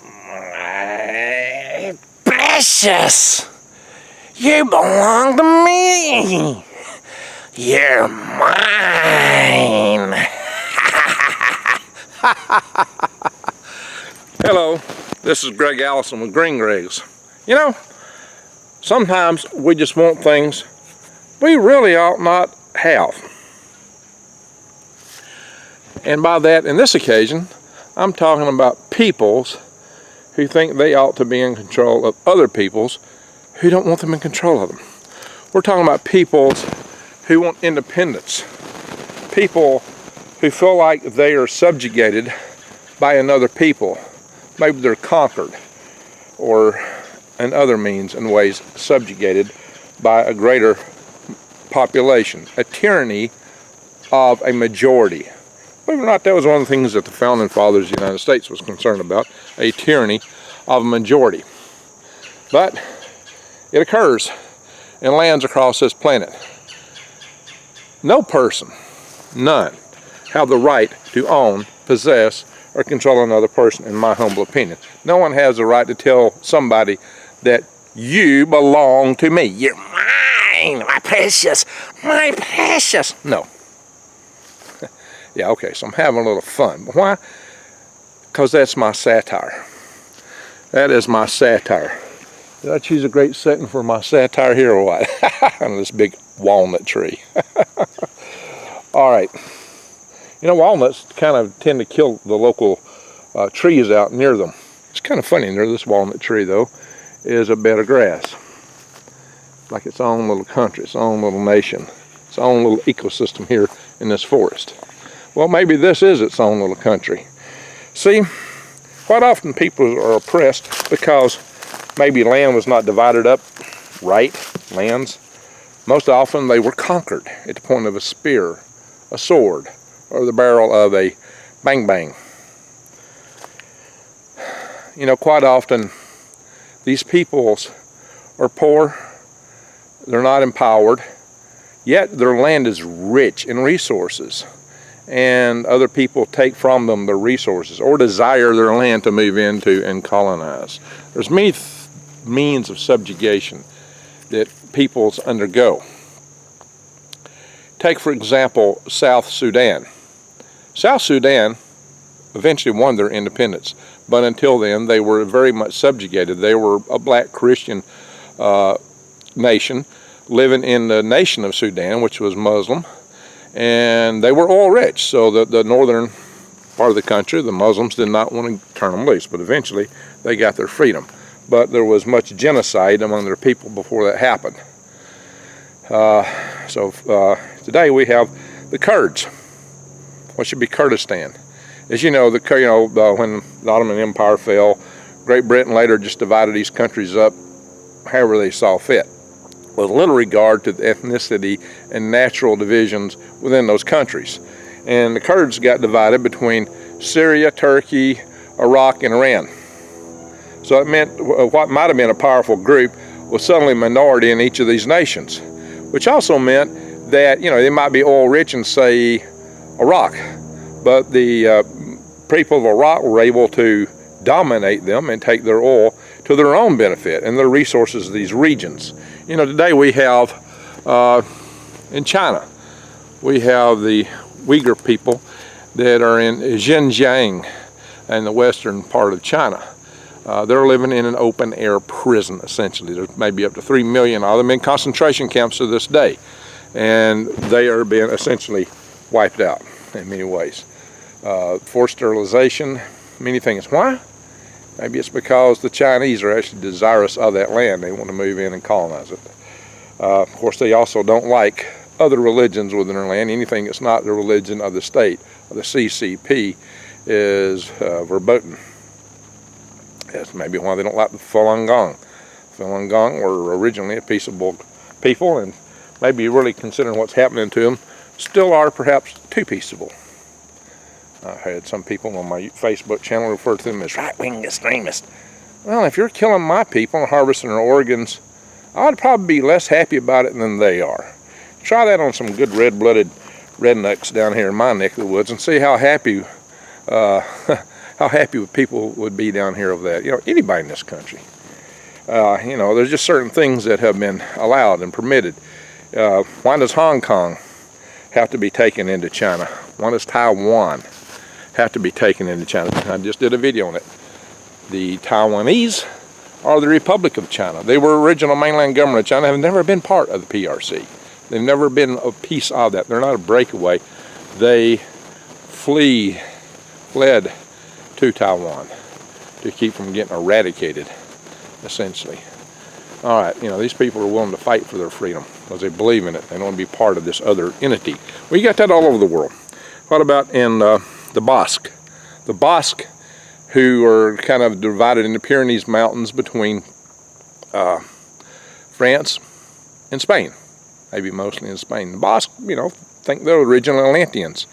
My precious, you belong to me. You're mine. Hello, this is Greg Allison with Green Gregs. You know, sometimes we just want things we really ought not have. And by that, in this occasion, I'm talking about peoples who think they ought to be in control of other peoples who don't want them in control of them. We're talking about peoples who want independence. People who feel like they are subjugated by another people. Maybe they're conquered or in other means and ways subjugated by a greater population. A tyranny of a majority. Believe it or not, that was one of the things that the Founding Fathers of the United States was concerned about, a tyranny of a majority. But it occurs in lands across this planet. No person, none, have the right to own, possess, or control another person, in my humble opinion. No one has the right to tell somebody that you belong to me. You're mine, my precious, my precious. No. Yeah, okay, so I'm having a little fun. But why? Because that's my satire. That is my satire. Did I choose a great setting for my satire here or what? On this big walnut tree. All right. You know, walnuts kind of tend to kill the local trees out near them. It's kind of funny. Near this walnut tree, though, is a bed of grass. Like its own little country, its own little nation, its own little ecosystem here in this forest. Well, maybe this is its own little country. See, quite often people are oppressed because maybe land was not divided up right, lands. Most often they were conquered at the point of a spear, a sword, or the barrel of a bang-bang. You know, quite often these peoples are poor, they're not empowered, yet their land is rich in resources. And other people take from them their resources or desire their land to move into and colonize. There's many means of subjugation that peoples undergo. Take, for example, South Sudan. South Sudan eventually won their independence, but until then they were very much subjugated. They were a black Christian nation living in the nation of Sudan, which was Muslim. And they were oil rich, so the northern part of the country, the Muslims did not want to turn them loose, but eventually they got their freedom. But there was much genocide among their people before that happened. Today we have the Kurds, what should be Kurdistan. As you know, when the Ottoman Empire fell, Great Britain later just divided these countries up however they saw fit, with little regard to the ethnicity and natural divisions within those countries. And the Kurds got divided between Syria, Turkey, Iraq, and Iran. So it meant what might have been a powerful group was suddenly a minority in each of these nations, which also meant that, you know, they might be oil rich in, say, Iraq, but the people of Iraq were able to dominate them and take their oil to their own benefit and the resources of these regions. You know, today we have, in China, we have the Uyghur people that are in Xinjiang in the western part of China. They're living in an open-air prison, essentially. There's maybe up to 3 million of them in concentration camps to this day. And they are being essentially wiped out in many ways. Forced sterilization, many things. Why? Maybe it's because the Chinese are actually desirous of that land. They want to move in and colonize it. Of course, they also don't like other religions within their land. Anything that's not the religion of the state, of the CCP, is verboten. That's maybe why they don't like the Falun Gong. Falun Gong were originally a peaceable people, and maybe really considering what's happening to them, still are perhaps too peaceable. I've had some people on my Facebook channel refer to them as right-wing extremists. Well, if you're killing my people and harvesting their organs, I'd probably be less happy about it than they are. Try that on some good red-blooded rednecks down here in my neck of the woods and see how happy how happy people would be down here over that. You know, anybody in this country. You know, there's just certain things that have been allowed and permitted. Why does Hong Kong have to be taken into China? Why does Taiwan have to be taken into China? I just did a video on it. The Taiwanese are the Republic of China. They were original mainland government of China, have never been part of the PRC. They've never been a piece of that. They're not a breakaway. They fled to Taiwan to keep from getting eradicated, essentially. All right, you know, these people are willing to fight for their freedom because they believe in it. They don't want to be part of this other entity. Well, you got that all over the world. What about in the Basque? The Basque, who are kind of divided in the Pyrenees Mountains between France and Spain, maybe mostly in Spain. The Basque, you know, think they're original Atlanteans.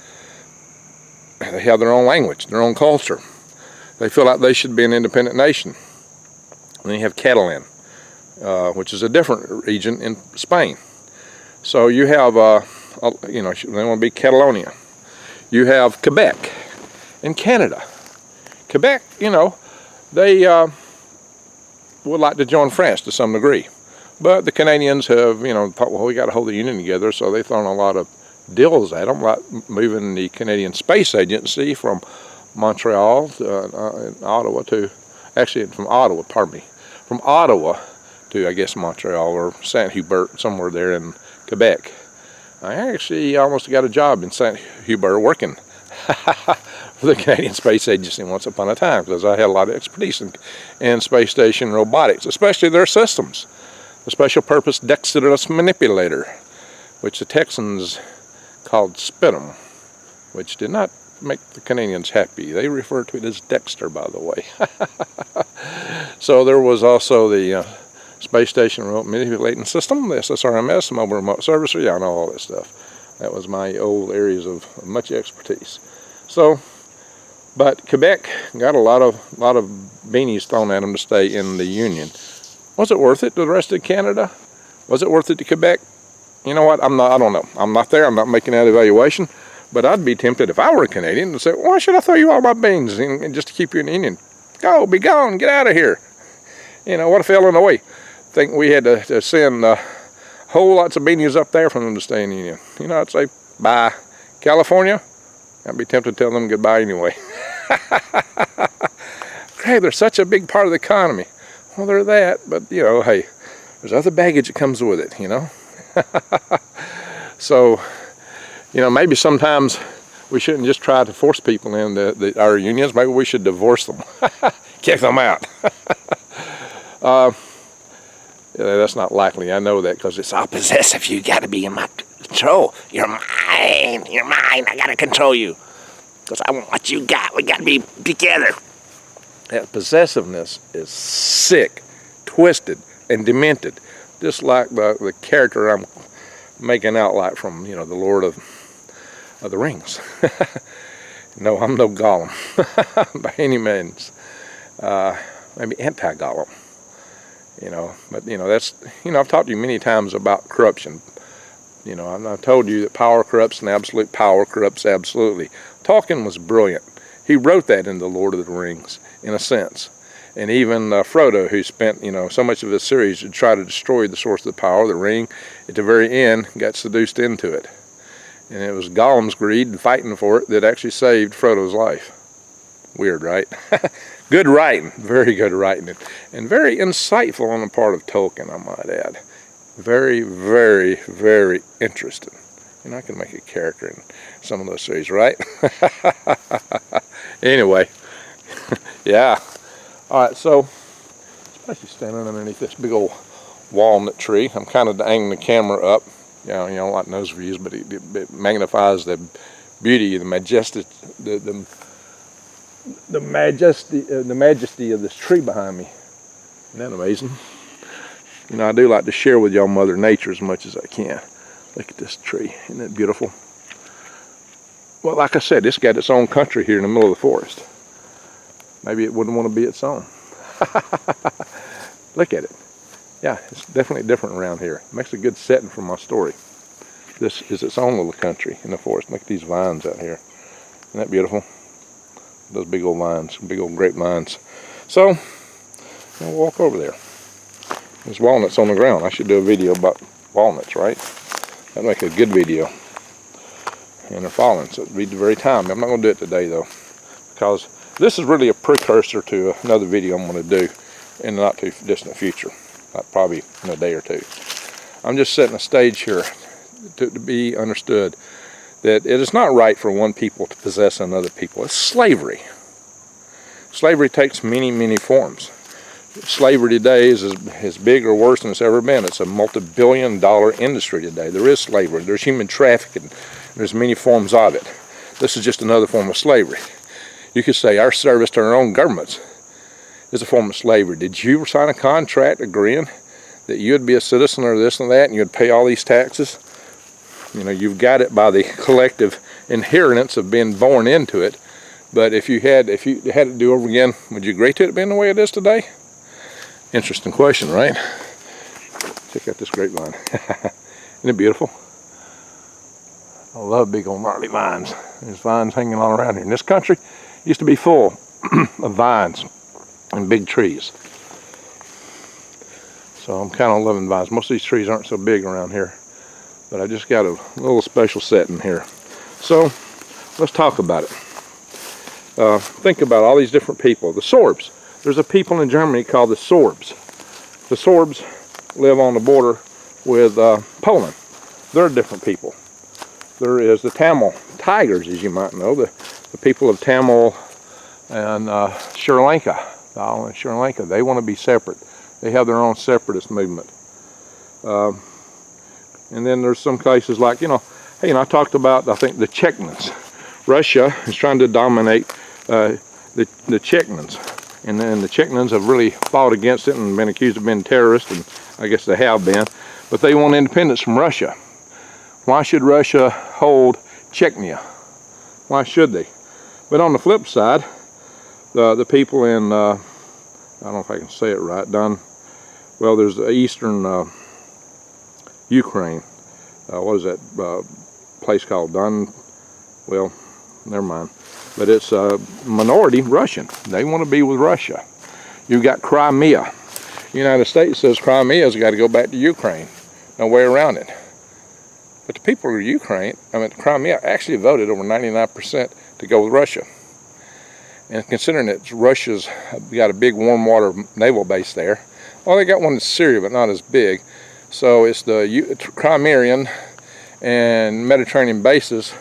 They have their own language, their own culture. They feel like they should be an independent nation. And then you have Catalan, which is a different region in Spain. So you have, you know, they want to be Catalonia. You have Quebec in Canada. Quebec, you know, they would like to join France to some degree. But the Canadians have, you know, thought, well, we got to hold the Union together, so they've thrown a lot of deals at them, like moving the Canadian Space Agency from Montreal to Ottawa to, actually from Ottawa, pardon me, from Ottawa to, I guess, Montreal or Saint Hubert, somewhere there in Quebec. I actually almost got a job in Saint Hubert working for the Canadian Space Agency once upon a time, because I had a lot of expertise in space station robotics, especially their systems. The Special Purpose Dexterous Manipulator, which the Texans called Spitum, which did not make the Canadians happy. They refer to it as Dexter, by the way. So there was also the Space Station Remote Manipulating System, the SSRMS, Mobile Remote Servicer. Yeah, I know all that stuff. That was my old areas of much expertise. So, but Quebec got a lot of beanies thrown at them to stay in the Union. Was it worth it to the rest of Canada? Was it worth it to Quebec? You know what? I don't know. I'm not there. I'm not making that evaluation. But I'd be tempted if I were a Canadian to say, why should I throw you all my beans and just to keep you in the Union? Go, be gone, get out of here. You know, what if Illinois think we had to send whole lots of beanies up there for them to stay in the Union? You know, I'd say, bye. California, I'd be tempted to tell them goodbye anyway. Hey, they're such a big part of the economy. Well, they're that, but, you know, hey, there's other baggage that comes with it, you know. So, you know, maybe sometimes we shouldn't just try to force people into our unions. Maybe we should divorce them, kick them out. Yeah, that's not likely. I know that because it's all possessive. You got to be in my control. You're mine. You're mine. I got to control you because I want what you got. We got to be together. That possessiveness is sick, twisted, and demented, just like the character I'm making out like from, you know, the Lord of the Rings. No, I'm no Gollum by any means. Maybe anti-Gollum, you know. But, you know, that's, you know, I've talked to you many times about corruption. You know, I've told you that power corrupts and absolute power corrupts absolutely. Tolkien was brilliant. He wrote that in the Lord of the Rings, in a sense. And even Frodo, who spent, you know, so much of his series to try to destroy the source of the power, the ring, at the very end got seduced into it. And it was Gollum's greed and fighting for it that actually saved Frodo's life. Weird, right? Good writing, very good writing. And very insightful on the part of Tolkien, I might add. Very, very, very interesting. You know, I can make a character in some of those series, right? Anyway, yeah. All right, so especially standing underneath this big old walnut tree, I'm kind of angling the camera up. You know, like nose views, but it magnifies the beauty, the majesty, the majesty of this tree behind me. Isn't that amazing? You know, I do like to share with y'all Mother Nature as much as I can. Look at this tree. Isn't that beautiful? Well, like I said, it's got its own country here in the middle of the forest. Maybe it wouldn't want to be its own. Look at it. Yeah, it's definitely different around here. It makes a good setting for my story. This is its own little country in the forest. Look at these vines out here. Isn't that beautiful? those big old vines, big old grapevines. So I'll walk over there. There's walnuts on the ground. I should do a video about walnuts, right? That'd make a good video. And they're falling, so it'd be the very time. I'm not going to do it today though, because this is really a precursor to another video I'm going to do in the not too distant future, probably in a day or two. I'm just setting a stage here to be understood that it is not right for one people to possess another people. It's slavery. Slavery takes many, many forms. Slavery today is as big or worse than it's ever been. It's a multi-billion-dollar industry today. There is slavery. There's human trafficking. There's many forms of it. This is just another form of slavery. You could say our service to our own governments is a form of slavery. Did you sign a contract agreeing that you would be a citizen or this and that, and you would pay all these taxes? You know, you've got it by the collective inheritance of being born into it. But if you had to do over again, would you agree to it being the way it is today? Interesting question, right? Check out this grapevine. Isn't it beautiful? I love big old gnarly vines. There's vines hanging all around here. And this country used to be full of vines and big trees. So I'm kind of loving vines. Most of these trees aren't so big around here, but I just got a little special setting here. So let's talk about it. Think about all these different people. The Sorbs. There's a people in Germany called the Sorbs. The Sorbs live on the border with Poland. They're different people. There is the Tamil Tigers, as you might know, the people of Tamil and Sri Lanka, the island of Sri Lanka. They want to be separate. They have their own separatist movement. And then there's some cases like, hey, I talked about, I think, the Chechens. Russia is trying to dominate the Chechens. And then the Chechens have really fought against it and been accused of being terrorists, and I guess they have been. But they want independence from Russia. Why should Russia hold Chechnya? Why should they? But on the flip side, the people in, I don't know if I can say it right, there's the eastern Ukraine. What is that place called? Never mind. But it's a minority Russian. They want to be with Russia. You've got Crimea. The United States says Crimea's got to go back to Ukraine. No way around it. But the people of Ukraine, Crimea actually voted over 99% to go with Russia. And considering that Russia's got a big warm water naval base there, well, they got one in Syria, but not as big. So it's the Crimean and Mediterranean bases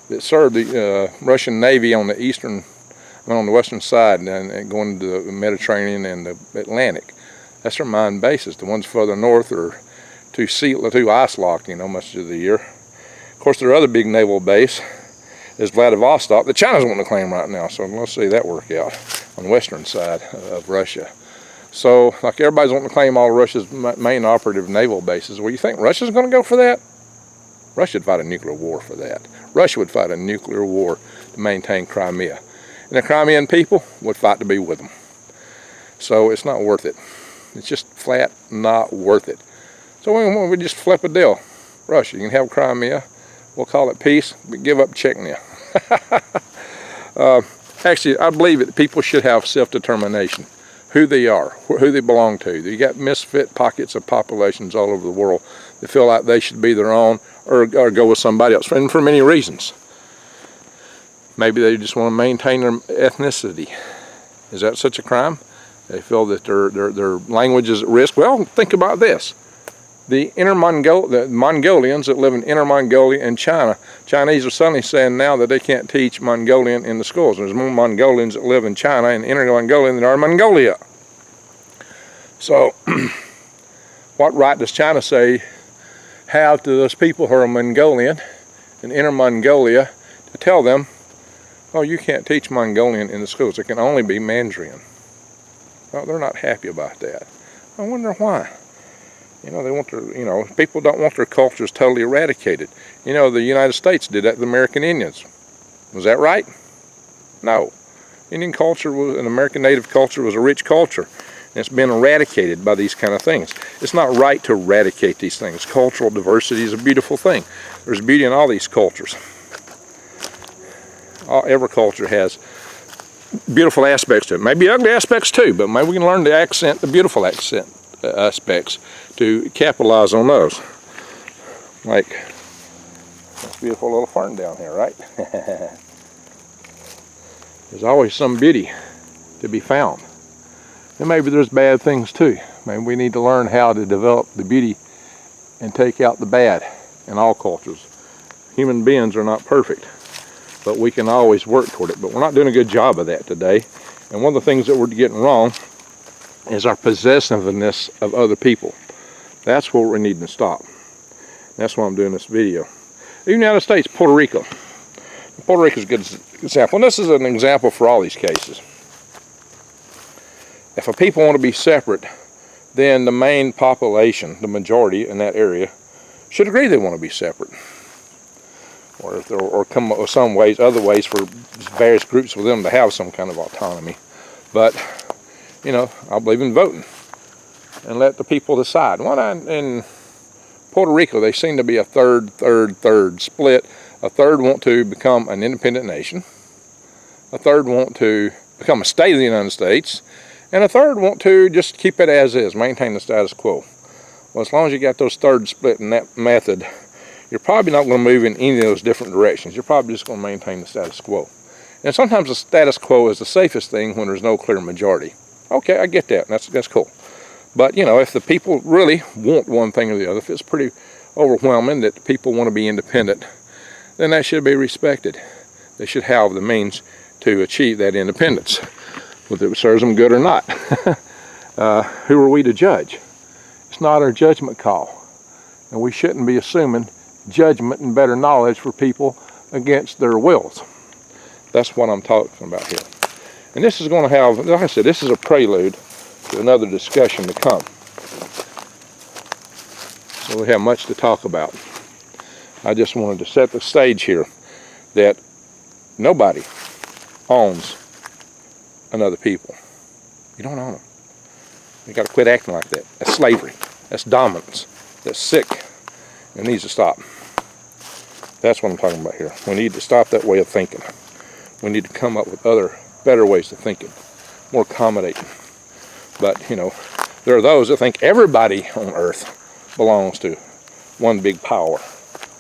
that serve the Russian Navy on the western side and going to the Mediterranean and the Atlantic. That's their main bases. The ones further north are too ice-locked, much of the year. Of course, their other big naval base is Vladivostok that China's wanting to claim right now. So let's see that work out on the western side of Russia. So, like everybody's wanting to claim all Russia's main operative naval bases. Well, you think Russia's going to go for that? Russia would fight a nuclear war for that. Russia would fight a nuclear war to maintain Crimea. And the Crimean people would fight to be with them. So it's not worth it. It's just flat not worth it. So we just flip a deal. Russia, you can have Crimea. We'll call it peace, but give up Chechnya. Actually, I believe that people should have self-determination. Who they are, who they belong to. You got misfit pockets of populations all over the world that feel like they should be their own or go with somebody else, and for many reasons. Maybe they just want to maintain their ethnicity. Is that such a crime? They feel that their language is at risk. Well, think about this. The Mongolians that live in Inner Mongolia and China, Chinese are suddenly saying now that they can't teach Mongolian in the schools. There's more Mongolians that live in China and Inner Mongolia than there are in Mongolia. So, what right does China have to those people who are Mongolian in Inner Mongolia to tell them, oh, you can't teach Mongolian in the schools. It can only be Mandarin. Well, they're not happy about that. I wonder why. They want their, people don't want their cultures totally eradicated. The United States did that to the American Indians. Was that right? No. Indian culture and American Native culture was a rich culture. And it's been eradicated by these kind of things. It's not right to eradicate these things. Cultural diversity is a beautiful thing. There's beauty in all these cultures. Every culture has beautiful aspects to it. Maybe ugly aspects too, but maybe we can learn to accent the beautiful aspects to capitalize on those. Like this beautiful little fern down here, right? There's always some beauty to be found. And maybe there's bad things too. Maybe we need to learn how to develop the beauty and take out the bad in all cultures. Human beings are not perfect, but we can always work toward it. But we're not doing a good job of that today. And one of the things that we're getting wrong is our possessiveness of other people. That's what we need to stop. That's why I'm doing this video. In the United States, Puerto Rico. Puerto Rico is a good example. And this is an example for all these cases. If a people want to be separate, then the main population, the majority in that area, should agree they want to be separate. Or come up with some ways, other ways for various groups of them to have some kind of autonomy. But, you know, I believe in voting and let the people decide. In Puerto Rico, they seem to be a third split. A third want to become an independent nation. A third want to become a state of the United States. And a third want to just keep it as is, maintain the status quo. Well, as long as you got those thirds split in that method, you're probably not going to move in any of those different directions. You're probably just going to maintain the status quo. And sometimes the status quo is the safest thing when there's no clear majority. Okay, I get that. That's cool. But, you know, if the people really want one thing or the other, if it's pretty overwhelming that the people want to be independent, then that should be respected. They should have the means to achieve that independence, whether it serves them good or not. Who are we to judge? It's not our judgment call. And we shouldn't be assuming judgment and better knowledge for people against their wills. That's what I'm talking about here. And this is going to have, like I said, this is a prelude to another discussion to come. So we have much to talk about. I just wanted to set the stage here that nobody owns another people. You don't own them. You got to quit acting like that. That's slavery. That's dominance. That's sick. It needs to stop. That's what I'm talking about here. We need to stop that way of thinking. We need to come up with other, better ways of thinking, more accommodating. But, you know, there are those that think everybody on earth belongs to one big power,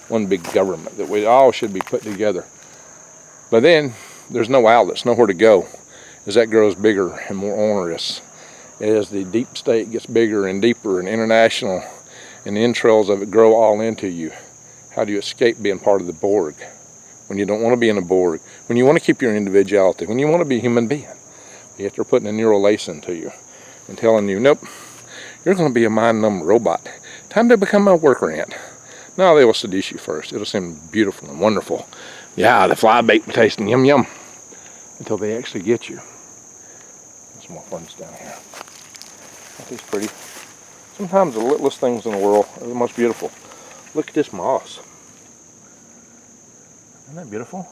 one big government, that we all should be put together. But then there's no outlets, nowhere to go, as that grows bigger and more onerous, as the deep state gets bigger and deeper and international, and the entrails of it grow all into you. How do you escape being part of the Borg when you don't want to be in a Borg, when you want to keep your individuality, when you want to be a human being? Yet they're putting a neural lace into you and telling you, nope, you're going to be a mind-numb robot. Time to become a worker ant. No, they will seduce you first. It'll seem beautiful and wonderful. Yeah, the fly bait tasting yum yum, until they actually get you. There's some more ferns down here. Aren't these pretty? Sometimes the littlest things in the world are the most beautiful. Look at this moss. Isn't that beautiful?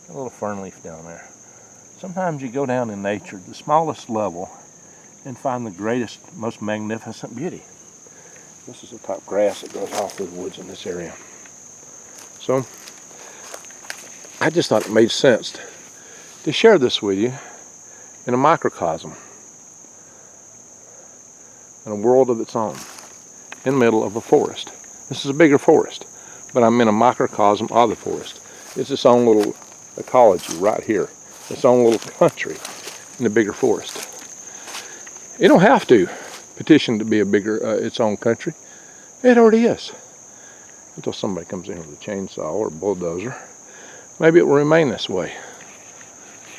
Got a little fern leaf down there. Sometimes you go down in nature, the smallest level, and find the greatest, most magnificent beauty. This is the top grass that goes off through the woods in this area. So, I just thought it made sense to share this with you in a microcosm, in a world of its own, in the middle of a forest. This is a bigger forest, but I'm in a microcosm of the forest. It's its own little ecology right here, its own little country in the bigger forest. You don't have to petition to be a bigger, its own country. It already is. Until somebody comes in with a chainsaw or a bulldozer. Maybe it will remain this way.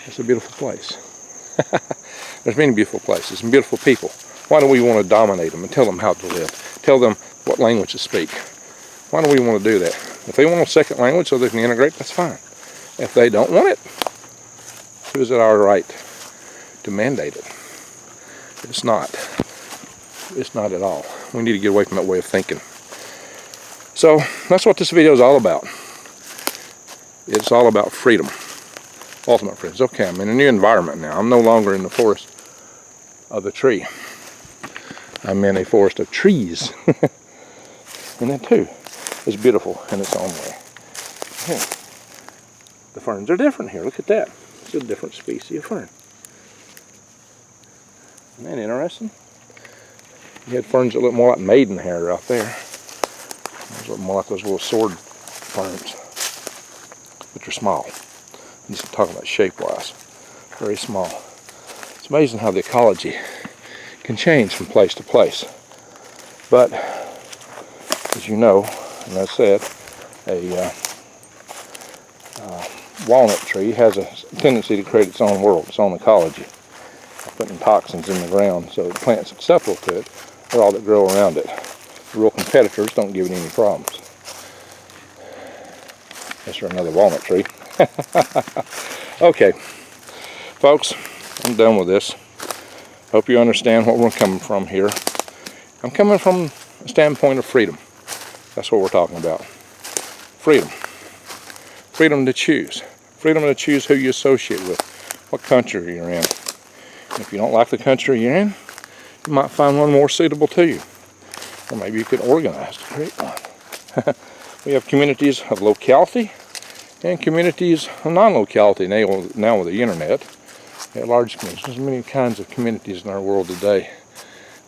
It's a beautiful place. There's many beautiful places and beautiful people. Why do we want to dominate them and tell them how to live? Tell them what language to speak. Why do we want to do that? If they want a second language so they can integrate, that's fine. If they don't want it, who is it our right to mandate it? It's not. It's not at all. We need to get away from that way of thinking. So that's what this video is all about. It's all about freedom. Ultimate freedom. Okay, I'm in a new environment now. I'm no longer in the forest of the tree. I'm in a forest of trees. And that too is beautiful in its own way. Here. The ferns are different here. Look at that. It's a different species of fern. Isn't that interesting? You had ferns that look more like maidenhair out there. Those look more like those little sword ferns. But they're small. I'm just talking about shape-wise. Very small. It's amazing how the ecology can change from place to place. But, as you know, and I said, a walnut tree has a tendency to create its own world, its own ecology, by putting toxins in the ground so the plants acceptable to it are all that grow around it. The real competitors don't give it any problems. That's for another walnut tree. Okay, folks, I'm done with this. Hope you understand what we're coming from here. I'm coming from a standpoint of freedom. That's what we're talking about. Freedom. Freedom to choose. Freedom to choose who you associate with, what country you're in. If you don't like the country you're in, you might find one more suitable to you. Or maybe you could organize to create one. We have communities of locality and communities of non-locality now with the internet. We have large communities. There's many kinds of communities in our world today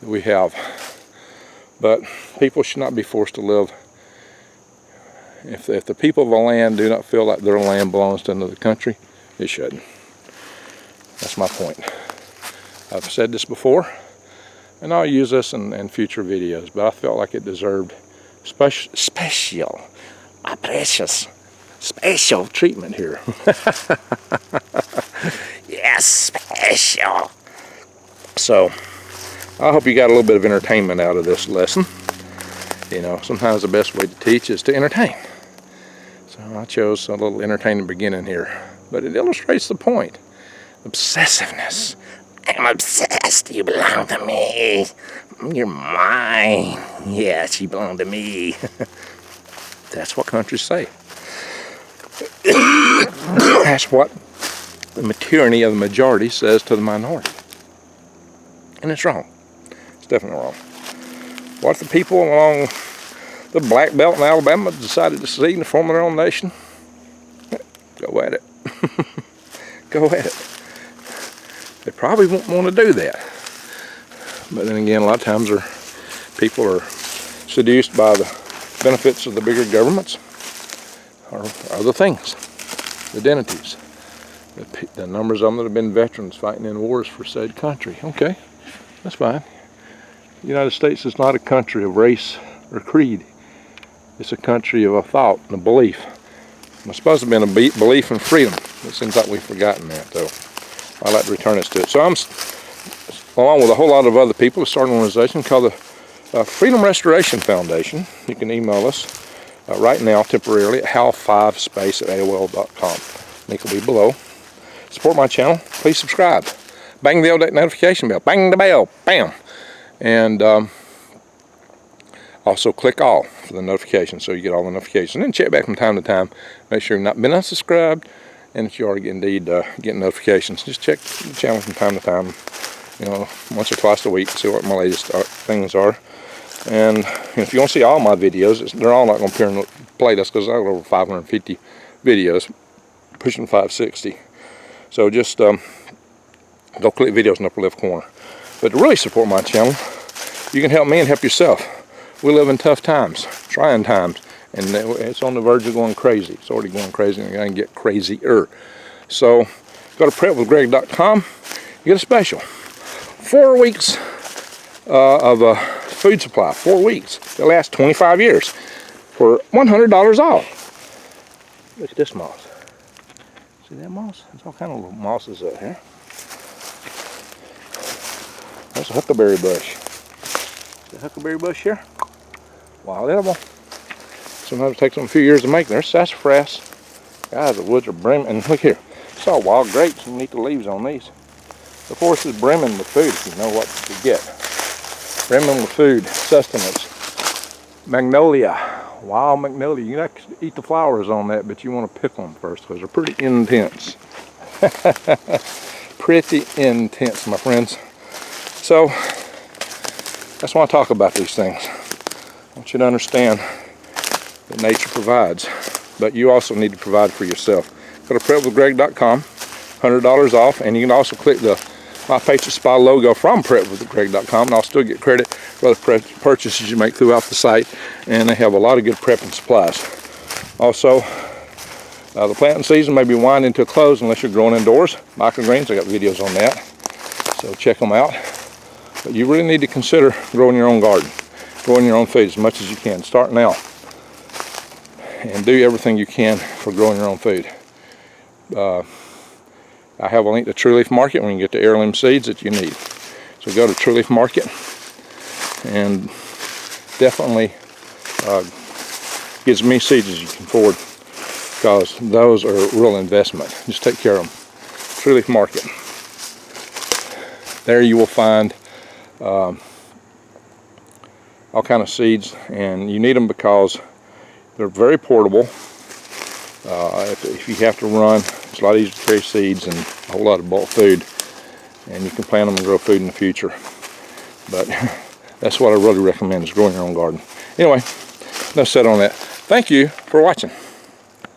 that we have. But people should not be forced to live. If the people of a land do not feel like their land belongs to another country, it shouldn't. That's my point. I've said this before, and I'll use this in future videos, but I felt like it deserved special, my precious, special treatment here. Yes, special. So, I hope you got a little bit of entertainment out of this lesson. You know, sometimes the best way to teach is to entertain. So I chose a little entertaining beginning here, but it illustrates the point. Obsessiveness. I'm obsessed. You belong to me. You're mine. Yes, you belong to me. That's what countries say. That's what the tyranny of the majority says to the minority. And it's wrong. It's definitely wrong. What if the people along the Black Belt in Alabama decided to secede and form their own nation? Go at it. Go at it. They probably won't want to do that. But then again, a lot of times people are seduced by the benefits of the bigger governments or other things, the identities. The numbers of them that have been veterans fighting in wars for said country. Okay, that's fine. The United States is not a country of race or creed. It's a country of a thought and a belief. It's supposed to have been a belief in freedom. It seems like we've forgotten that, though. I'd like to return us to it. So I'm, along with a whole lot of other people, starting an organization called the Freedom Restoration Foundation. You can email us right now, temporarily, at hal5space@aol.com. Link will be below. Support my channel. Please subscribe. Bang the notification bell. Bang the bell. Bam. And also click all for the notifications so you get all the notifications. And then check back from time to time. Make sure you've not been unsubscribed. And if you are indeed getting notifications, just check the channel from time to time. You know, once or twice a week, see what my latest things are. And if you want to see all my videos, they're all not going to appear in the playlist because I have over 550 videos, pushing 560. So just go click videos in the upper left corner. But to really support my channel, you can help me and help yourself. We live in tough times, trying times, and it's on the verge of going crazy. It's already going crazy, and it's going to get crazier. So go to PrepWithGreg.com. You get a special. 4 weeks of food supply. 4 weeks. It'll last 25 years for $100 off. Look at this moss. See that moss? There's all kind of little mosses out here. That's a huckleberry bush. The huckleberry bush here, wild edible. Sometimes it takes them a few years to make. There's sassafras. Guys, the woods are brimming. And look here, it's all wild grapes. You can eat the leaves on these. The forest is brimming with food if you know what to get. Brimming with food, sustenance. Magnolia, wild magnolia. You can actually eat the flowers on that, but you want to pick them first because they're pretty intense. Pretty intense, my friends. So, that's why I talk about these things. I want you to understand that nature provides, but you also need to provide for yourself. Go to PrepWithGreg.com. $100 off, and you can also click the My Patriot Spy logo from prepwithgreg.com, and I'll still get credit for the purchases you make throughout the site, and they have a lot of good prepping supplies. Also, the planting season may be winding to a close unless you're growing indoors. Microgreens, I got videos on that, so check them out. But you really need to consider growing your own garden, growing your own food as much as you can. Start now, and do everything you can for growing your own food. I have a link to True Leaf Market where you can get the heirloom seeds that you need. So go to True Leaf Market and definitely get as many seeds as you can afford, because those are a real investment. Just take care of them. True Leaf Market. There you will find all kind of seeds, and you need them because they're very portable. If you have to run, it's a lot easier to carry seeds and a whole lot of bulk food, and you can plant them and grow food in the future. But that's what I really recommend, is growing your own garden. Anyway, enough said on that. Thank you for watching.